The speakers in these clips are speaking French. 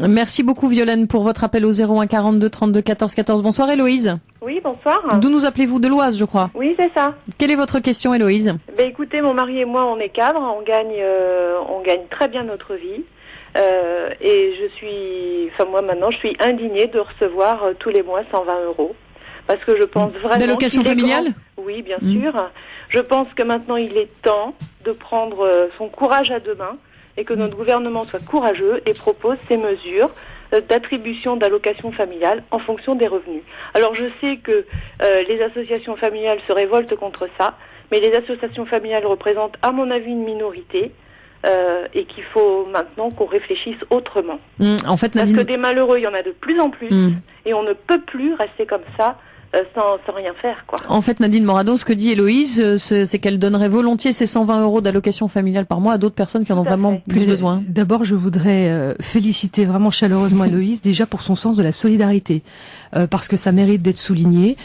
Merci beaucoup Violaine pour votre appel au 01 42 32 14 14. Bonsoir Héloïse. Oui, bonsoir. D'où nous appelez-vous? De l'Oise, je crois. Oui, c'est ça. Quelle est votre question Héloïse? Écoutez, mon mari et moi, on est cadres, on gagne très bien notre vie. Et moi maintenant, je suis indignée de recevoir tous les mois 120 €. Parce que je pense vraiment... D'allocation familiale? Oui, bien sûr. Je pense que maintenant, il est temps de prendre son courage à deux mains et que notre gouvernement soit courageux et propose ces mesures d'attribution d'allocation familiale en fonction des revenus. Alors je sais que les associations familiales se révoltent contre ça, mais les associations familiales représentent à mon avis une minorité et qu'il faut maintenant qu'on réfléchisse autrement. En fait, Nadine... Parce que des malheureux, il y en a de plus en plus et on ne peut plus rester comme ça sans rien faire, quoi. En fait, Nadine Morano, ce que dit Héloïse, c'est qu'elle donnerait volontiers ces 120 € d'allocation familiale par mois à d'autres personnes qui en ont vraiment plus besoin. D'abord, je voudrais féliciter vraiment chaleureusement Héloïse, déjà pour son sens de la solidarité, parce que ça mérite d'être souligné.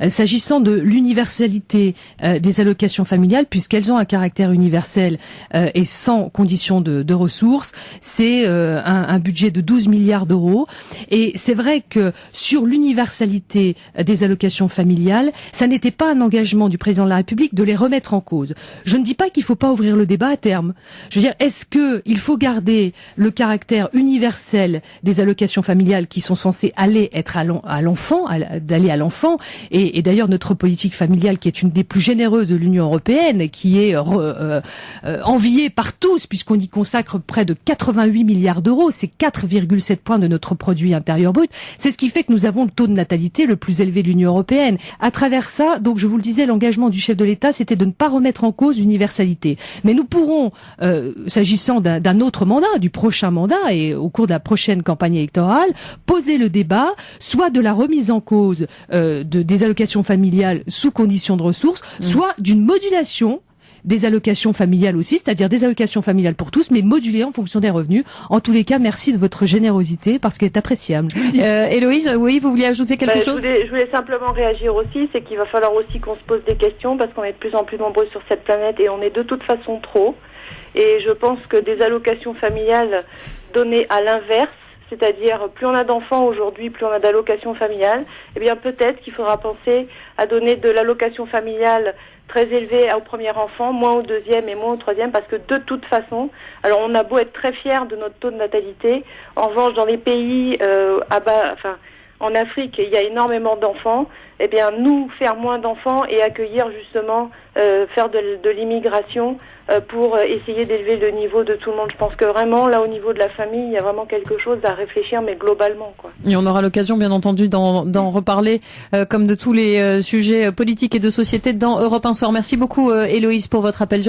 S'agissant de l'universalité des allocations familiales, puisqu'elles ont un caractère universel et sans condition de ressources, c'est un budget de 12 milliards d'euros. Et c'est vrai que sur l'universalité des allocations familiales, ça n'était pas un engagement du président de la République de les remettre en cause. Je ne dis pas qu'il ne faut pas ouvrir le débat à terme. Je veux dire, est-ce que il faut garder le caractère universel des allocations familiales qui sont censées aller être à l'enfant, d'aller à l'enfant, et d'ailleurs notre politique familiale qui est une des plus généreuses de l'Union européenne, qui est enviée par tous puisqu'on y consacre près de 88 milliards d'euros, c'est 4,7 points de notre produit intérieur brut. C'est ce qui fait que nous avons le taux de natalité le plus élevé de l'Union européenne. À travers ça, donc je vous le disais, l'engagement du chef de l'État, c'était de ne pas remettre en cause l'universalité. Mais nous pourrons, s'agissant d'un autre mandat, du prochain mandat, et au cours de la prochaine campagne électorale, poser le débat, soit de la remise en cause des allocations familiales sous conditions de ressources, soit d'une modulation des allocations familiales aussi, c'est-à-dire des allocations familiales pour tous, mais modulées en fonction des revenus. En tous les cas, merci de votre générosité, parce qu'elle est appréciable. Héloïse, oui, vous vouliez ajouter quelque chose? Je voulais simplement réagir aussi, c'est qu'il va falloir aussi qu'on se pose des questions, parce qu'on est de plus en plus nombreux sur cette planète, et on est de toute façon trop. Et je pense que des allocations familiales données à l'inverse, c'est-à-dire plus on a d'enfants aujourd'hui, plus on a d'allocations familiales, eh bien peut-être qu'il faudra penser à donner de l'allocation familiale très élevée au premier enfant, moins au deuxième et moins au troisième, parce que de toute façon, alors on a beau être très fiers de notre taux de natalité, en revanche dans les pays en Afrique, il y a énormément d'enfants, eh bien nous faire moins d'enfants et accueillir justement, faire de l'immigration pour essayer d'élever le niveau de tout le monde. Je pense que vraiment là au niveau de la famille, il y a vraiment quelque chose à réfléchir, mais globalement, quoi. Et on aura l'occasion bien entendu d'en reparler comme de tous les sujets politiques et de société dans Europe 1 Soir. Merci beaucoup Héloïse pour votre appel.